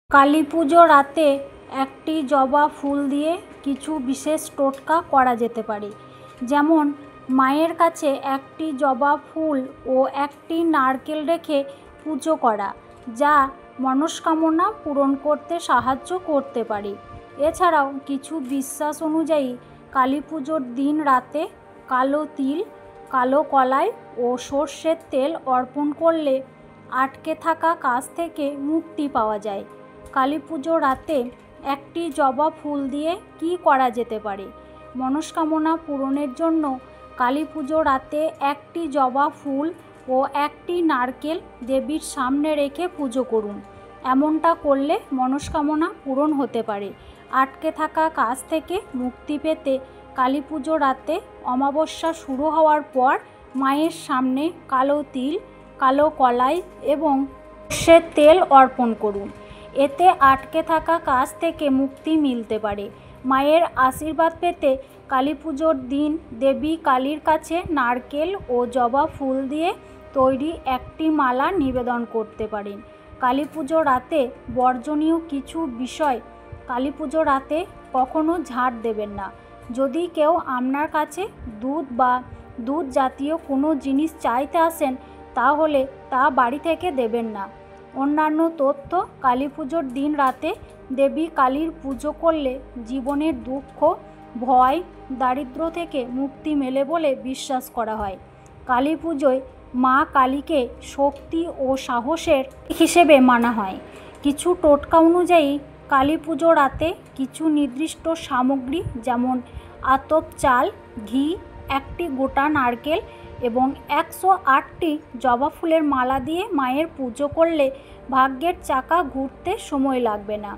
কালী পুজো রাতে একটি জবা ফুল দিয়ে কিছু বিশেষ টোটকা করা যেতে পারে। যেমন মায়ের কাছে একটি জবা ফুল ও একটি নারকেল রেখে পুজো করা, যা মনস্কামনা পূরণ করতে সাহায্য করতে পারে। এছাড়াও কিছু বিশ্বাস অনুযায়ী কালী পুজোর দিন রাতে কালো তিল, কালো কলাই ও সর্ষের তেল অর্পণ করলে আটকে থাকা কাজ থেকে মুক্তি পাওয়া যায়। কালী পুজো রাতে একটি জবা ফুল দিয়ে কি করা যেতে পারে? মনস্কামনা পূরণের জন্য কালী পুজো রাতে একটি জবা ফুল ও একটি নারকেল দেবীর সামনে রেখে পুজো করুন। এমনটা করলে মনস্কামনা পূরণ হতে পারে। আটকে থাকা কাজ থেকে মুক্তি পেতে কালী পুজো রাতে অমাবস্যা শুরু হওয়ার পর মায়ের সামনে কালো তিল, কালো কলাই এবং সর্ষের তেল অর্পণ করুন। এতে আটকে থাকা কাজ থেকে মুক্তি মিলতে পারে। মায়ের আশীর্বাদ পেতে কালী পুজোর দিন দেবী কালীর কাছে নারকেল ও জবা ফুল দিয়ে তৈরি একটি মালা নিবেদন করতে পারেন। কালী পুজো রাতে বর্জনীয় কিছু বিষয়: কালী পুজো রাতে কখনো ঝাড় দেবেন না। যদি কেউ আপনার কাছে দুধ বা দুধ জাতীয় কোনো জিনিস চাইতে আসেন, তাহলে তা বাড়ি থেকে দেবেন না। অন্যান্য তথ্য: কালী পুজোর দিন রাতে দেবী কালীর পুজো করলে জীবনের দুঃখ, ভয়, দারিদ্র্য থেকে মুক্তি মেলে বলে বিশ্বাস করা হয়। কালী পুজোয় মা কালীকে শক্তি ও সাহসের হিসেবে মানা হয়। কিছু টোটকা অনুযায়ী কালী পুজো রাতে কিছু নির্দিষ্ট সামগ্রী যেমন আতপ চাল, ঘি, একটি গোটা নারকেল এবং 108টি জবা ফুলের মালা দিয়ে মায়ের পুজো করলে ভাগ্যের চাকা ঘুরতে সময় লাগবে না।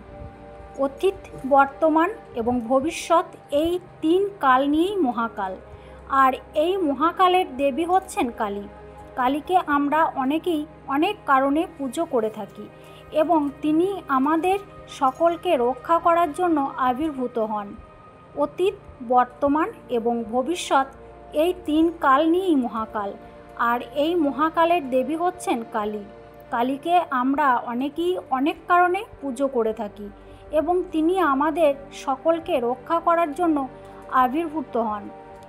অতীত, বর্তমান এবং ভবিষ্যৎ এই 3 কাল নিয়েই মহাকাল, আর এই মহাকালের দেবী হচ্ছেন কালী। কালীকে আমরা অনেকেই অনেক কারণে পুজো করে থাকি এবং তিনি আমাদের সকলকে রক্ষা করার জন্য আবির্ভূত হন। অতীত, বর্তমান এবং ভবিষ্যৎ এই 3 কাল নিয়েই মহাকাল, আর এই মহাকালের দেবী হচ্ছেন কালী। কালীকে আমরা অনেকেই অনেক কারণে পুজো করে থাকি এবং তিনি আমাদের সকলকে রক্ষা করার জন্য আবির্ভূত হন।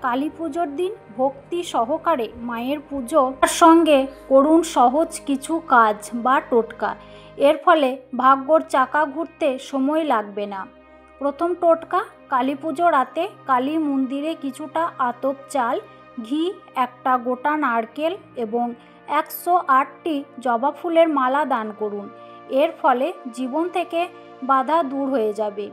কালী পুজোর দিন ভক্তি সহকারে মায়ের পুজোর সঙ্গে করুন সহজ কিছু কাজ বা টোটকা। এর ফলে ভাগ্যর চাকা ঘুরতে সময় লাগবে না। প্রথম টোটকা: কালী পুজো রাতে কালী মন্দিরে কিছুটা আতপ চাল, ঘি, একটা গোটা নারকেল এবং 108টি জবা ফুলের মালা দান করুন। এর ফলে জীবন থেকে বাধা দূর হয়ে যাবে।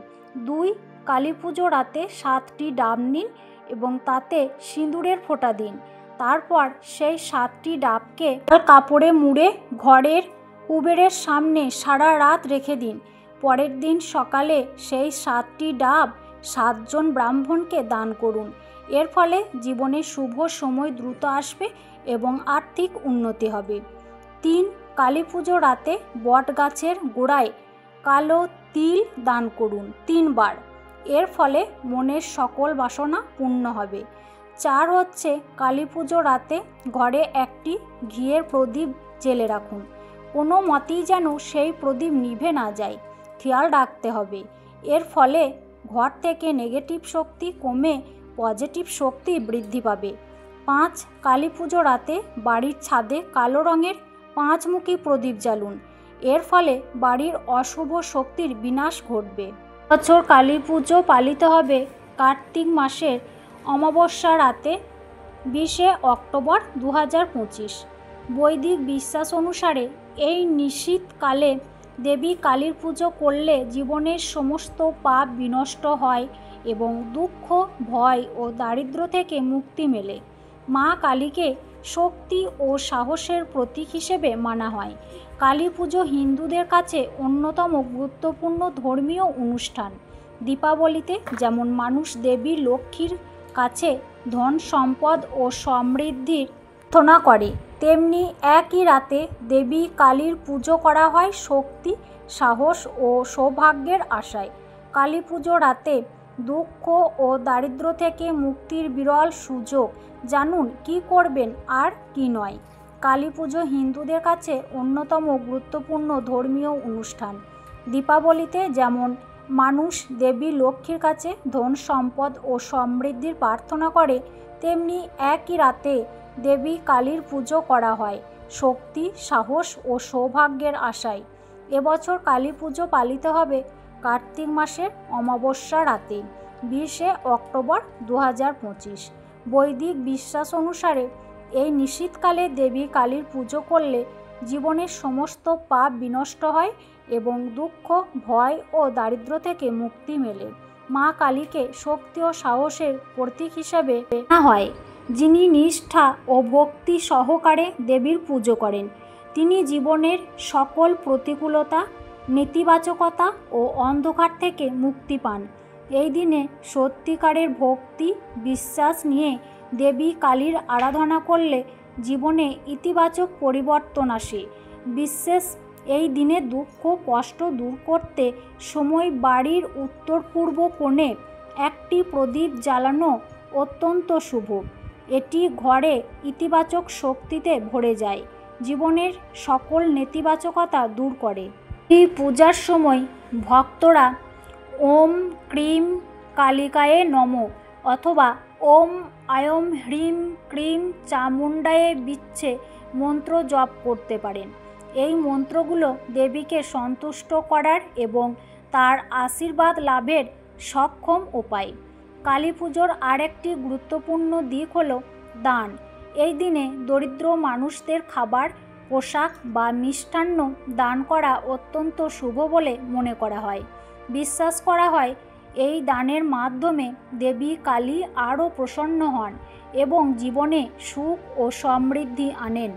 2. কালী পুজো রাতে 7টি ডাব নিন এবং তাতে সিঁদুরের ফোঁটা দিন। তারপর সেই 7টি ডাবকে কাপড়ে মুড়ে ঘরের কুবেরের সামনে সারা রাত রেখে দিন। পরের দিন সকালে সেই 7টি ডাব 7 জন ব্রাহ্মণকে দান করুন। এর ফলে জীবনে শুভ সময় দ্রুত আসবে এবং আর্থিক উন্নতি হবে। 3. কালী পুজো রাতে বট গাছের গোড়ায় কালো তিল দান করুন 3 বার। এর ফলে মনের সকল বাসনা পূর্ণ হবে। 4 হচ্ছে কালী পুজো রাতে ঘরে একটি ঘিয়ের প্রদীপ জ্বেলে রাখুন। কোনো মতেই যেন সেই প্রদীপ নিভে না যায়, খেয়াল রাখতে হবে। এর ফলে ঘর থেকে নেগেটিভ শক্তি কমে পজিটিভ শক্তি বৃদ্ধি পাবে। 5. কালী পুজো রাতে বাড়ির ছাদে কালো রঙের 5মুখী প্রদীপ জ্বালুন। এর ফলে বাড়ির অশুভ শক্তির বিনাশ ঘটবে। বছর কালী পুজো পালিত হবে কার্তিক মাসের অমাবস্যা রাতে 20শে অক্টোবর 2025। বৈদিক বিশ্বাস অনুসারে এই নিশীথকালে দেবী কালীর পুজো করলে জীবনের সমস্ত পাপ বিনষ্ট হয় এবং দুঃখ, ভয় ও দারিদ্র্য থেকে মুক্তি মেলে। মা কালীকে শক্তি ও সাহসের প্রতীক হিসেবে মানা হয়। কালী পুজো হিন্দুদের কাছে অন্যতম গুরুত্বপূর্ণ ধর্মীয় অনুষ্ঠান। দীপাবলিতে যেমন মানুষ দেবী লক্ষ্মীর কাছে ধন, সম্পদ ও সমৃদ্ধির প্রার্থনা করে, তেমনি একই রাতে দেবী কালীর পুজো করা হয় শক্তি, সাহস ও সৌভাগ্যের আশায়। কালী পুজো রাতে দুঃখ ও দারিদ্র্য থেকে মুক্তির বিরল সুযোগ। জানুন কি করবেন আর কি নয়। কালী পুজো হিন্দুদের কাছে অন্যতম গুরুত্বপূর্ণ ধর্মীয় অনুষ্ঠান। দীপাবলিতে যেমন মানুষ দেবী লক্ষ্মীর কাছে ধন সম্পদ ও সমৃদ্ধির প্রার্থনা করে, তেমনি একই রাতে দেবী কালীর পুজো করা হয় শক্তি, সাহস ও সৌভাগ্যের আশায়। এবছর কালী পুজো পালিত হবে কার্তিক মাসের অমাবস্যা রাতে 20শে অক্টোবর 2025। বৈদিক বিশ্বাস অনুসারে এই নিশীথকালে দেবী কালীর পুজো করলে জীবনের সমস্ত পাপ বিনষ্ট হয় এবং দুঃখ, ভয় ও দারিদ্র থেকে মুক্তি মেলে। মা কালীকে শক্তি ও সাহসের প্রতীক হিসাবে মানা হয়। যিনি নিষ্ঠা ও ভক্তি সহকারে দেবীর পুজো করেন, তিনি জীবনের সকল প্রতিকূলতা, নেতিবাচকতা ও অন্ধকার থেকে মুক্তি পান। এই দিনে সত্যিকারের ভক্তি, বিশ্বাস নিয়ে দেবী কালীর আরাধনা করলে জীবনে ইতিবাচক পরিবর্তন আসে। বিশেষ এই দিনে দুঃখ, কষ্ট দূর করতে সময় বাড়ির উত্তর পূর্ব কোণে একটি প্রদীপ জ্বালানো অত্যন্ত শুভ। এটি ঘরে ইতিবাচক শক্তিতে ভরে যায়, জীবনের সকল নেতিবাচকতা দূর করে। এই পূজার সময় ভক্তরা ওম ক্রিম কালিকায়ে নমঃ অথবা ওম আয়ম হ্রিম ক্রিম চামুণ্ডায়ে বিচ্ছে মন্ত্র জপ করতে পারেন। এই মন্ত্রগুলো দেবীকে সন্তুষ্ট করার এবং তার আশীর্বাদ লাভের সক্ষম উপায়। কালী পুজোর আরেকটি গুরুত্বপূর্ণ দিক হলো দান। এই দিনে দরিদ্র মানুষদের খাবার, পোশাক বা মিষ্টান্ন দান করা অত্যন্ত শুভ বলে মনে করা হয়। বিশ্বাস করা হয় এই দানের মাধ্যমে দেবী কালী আরও প্রসন্ন হন এবং জীবনে সুখ ও সমৃদ্ধি আনেন।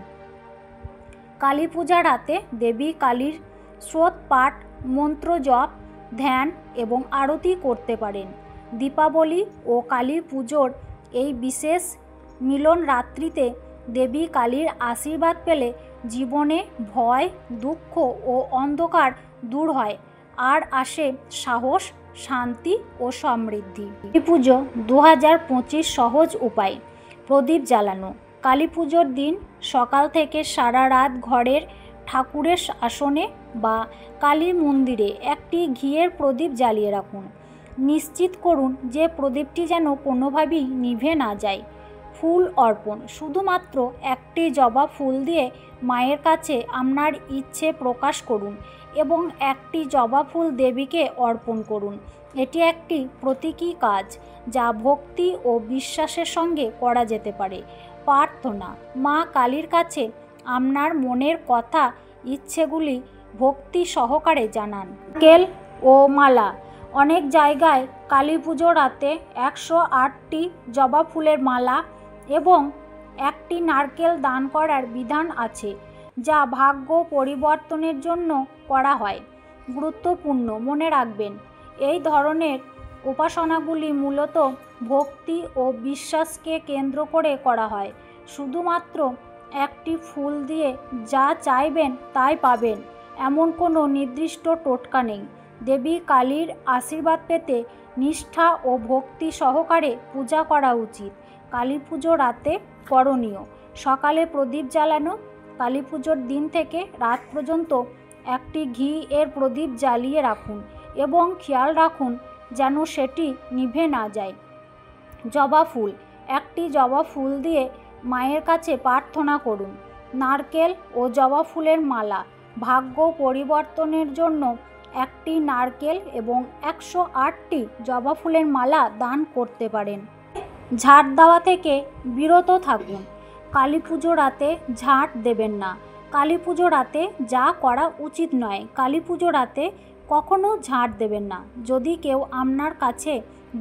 কালী পূজা রাতে দেবী কালীর স্তোত্র পাঠ, মন্ত্র জপ, ধ্যান এবং আরতি করতে পারেন। দীপাবলি ও কালী পুজোর এই বিশেষ মিলন রাত্রিতে দেবী কালীর আশীর্বাদ পেলে জীবনে ভয়, দুঃখ ও অন্ধকার দূর হয়, আর আসে সাহস, শান্তি ও সমৃদ্ধি। কালী পুজো 2025 সহজ উপায়। প্রদীপ জ্বালানো। কালী পুজোর দিন সকাল থেকে সারা রাত ঘরের ঠাকুরের আসনে বা কালী মন্দিরে একটি ঘিয়ের প্রদীপ জ্বালিয়ে রাখুন। নিশ্চিত করুন যে প্রদীপটি যেন কোনোভাবেই নিভে না যায়। ফুল অর্পণ। শুধুমাত্র একটি জবা ফুল দিয়ে মায়ের কাছে আপনার ইচ্ছে প্রকাশ করুন এবং একটি জবা ফুল দেবীকে অর্পণ করুন। এটি একটি প্রতীকী কাজ যা ভক্তি ও বিশ্বাসের সঙ্গে করা যেতে পারে। প্রার্থনা। মা কালীর কাছে আপনার মনের কথা, ইচ্ছেগুলি ভক্তি সহকারে জানান। নারকেল ও মালা। অনেক জায়গায় কালী পুজো রাতে 108টি জবা ফুলের মালা এবং একটি নারকেল দান করার বিধান আছে, যা ভাগ্য পরিবর্তনের জন্য করা হয়। গুরুত্বপূর্ণ, মনে রাখবেন এই ধরনের উপাসনাগুলি মূলত ভক্তি ও বিশ্বাসকে কেন্দ্র করে করা হয়। শুধুমাত্র একটি ফুল দিয়ে যা চাইবেন তাই পাবেন এমন কোনো নির্দিষ্ট টোটকা নেই। দেবী কালীর আশীর্বাদ পেতে নিষ্ঠা ও ভক্তি সহকারে পূজা করা উচিত। কালী পুজো রাতে করণীয়। সকালে প্রদীপ জ্বালানো। কালী পুজোর দিন থেকে রাত পর্যন্ত একটি ঘি এর প্রদীপ জ্বালিয়ে রাখুন এবং খেয়াল রাখুন যেন সেটি নিভে না যায়। জবা ফুল। একটি জবা ফুল দিয়ে মায়ের কাছে প্রার্থনা করুন। নারকেল ও জবা ফুলের মালা। ভাগ্য পরিবর্তনের জন্য একটি নারকেল এবং 108টি জবা ফুলের মালা দান করতে পারেন। ঝাঁট দেওয়া থেকে বিরত থাকুন। কালী পুজো রাতে ঝাঁট দেবেন না। কালী পুজো রাতে যা করা উচিত নয়। কালী পুজো রাতে কখনো ঝাঁট দেবেন না। যদি কেউ আপনার কাছে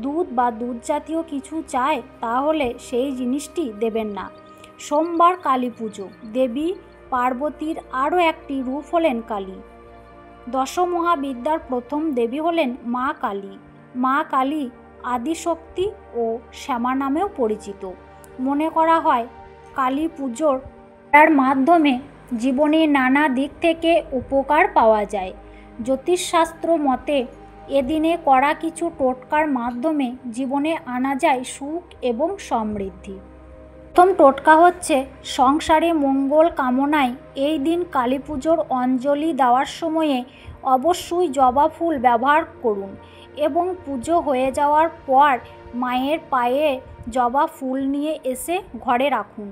দুধ বা দুধ জাতীয় কিছু চায় তাহলে সেই জিনিসটি দেবেন না। সোমবার কালী পুজো। দেবী পার্বতীর আরও একটি রূপ হলেন কালী। দশমহাবিদ্যার প্রথম দেবী হলেন মা কালী। মা কালী আদিশক্তি ও শ্যামা নামেও পরিচিত। মনে করা হয় কালী পুজোর মাধ্যমে জীবনে নানা দিক থেকে উপকার পাওয়া যায়। জ্যোতিষশাস্ত্র মতে এদিনে করা কিছু টোটকার মাধ্যমে জীবনে আনা যায় সুখ এবং সমৃদ্ধি। প্রথম টোটকা হচ্ছে সংসারে মঙ্গল কামনায় এই দিন কালী পুজোর অঞ্জলি দেওয়ার সময়ে অবশ্যই জবা ফুল ব্যবহার করুন এবং পুজো হয়ে যাওয়ার পর মায়ের পায়ে জবা ফুল নিয়ে এসে ঘরে রাখুন।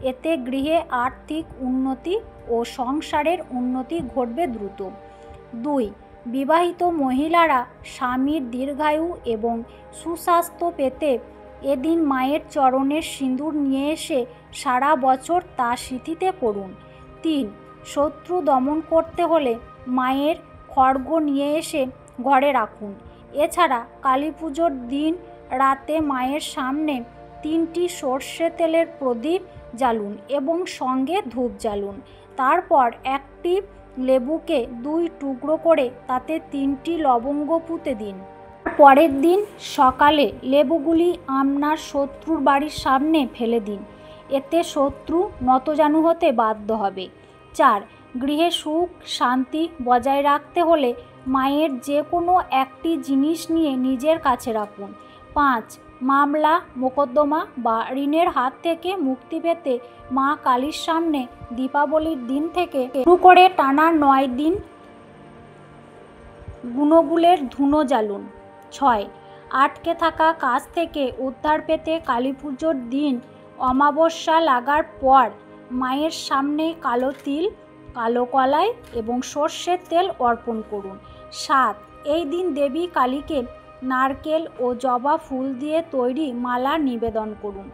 এতে গৃহে আর্থিক উন্নতি ও সংসারের উন্নতি ঘটবে দ্রুত। 2. বিবাহিত মহিলারা স্বামীর দীর্ঘায়ু এবং সুস্বাস্থ্য পেতে এদিন মায়ের চরণের সিঁদুর নিয়ে এসে সারা বছর তা স্মৃতিতে পড়ুন। 3. শত্রু দমন করতে হলে মায়ের খড়গ নিয়ে এসে ঘরে রাখুন। এছাড়া কালী পুজোর দিন রাতে মায়ের সামনে 3টি সর্ষে তেলের প্রদীপ জ্বালুন এবং সঙ্গে ধূপ জ্বালুন। তারপর একটি লেবুকে 2 টুকরো করে তাতে 3টি লবঙ্গ পুঁতে দিন। পরের দিন সকালে লেবুগুলি আপনার শত্রুর বাড়ির সামনে ফেলে দিন। এতে শত্রু নতজানু হতে বাধ্য হবে। 4. গৃহে সুখ শান্তি বজায় রাখতে হলে মায়ের যে কোনো একটি জিনিস নিয়ে নিজের কাছে রাখুন। 5. মামলা মোকদ্দমা বা ঋণের হাত থেকে মুক্তি পেতে মা কালীর সামনে দীপাবলির দিন থেকে শুরু করে টানা 9 দিন গুণগুলের ধুনো জ্বালুন। 6. আটকে থাকা কাজ থেকে উদ্ধার পেতে কালী পুজোর দিন অমাবস্যা লাগার পর মায়ের সামনে কালো তিল কালো কলাই এবং সর্ষের তেল অর্পণ করুন। 7. এই দিন দেবী কালীকে নারকেল ও জবা ফুল দিয়ে তৈরি মালা নিবেদন করুন।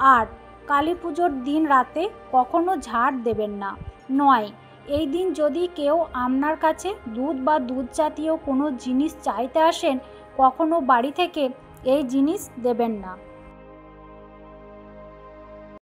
8. কালী পুজোর দিন রাতে কখনো ঝাড় দেবেন না। 9. এই দিন যদি কেউ আপনার কাছে দুধ বা দুধ জাতীয় কোনো জিনিস চাইতে আসেন কখনো বাড়ি থেকে এই জিনিস দেবেন না।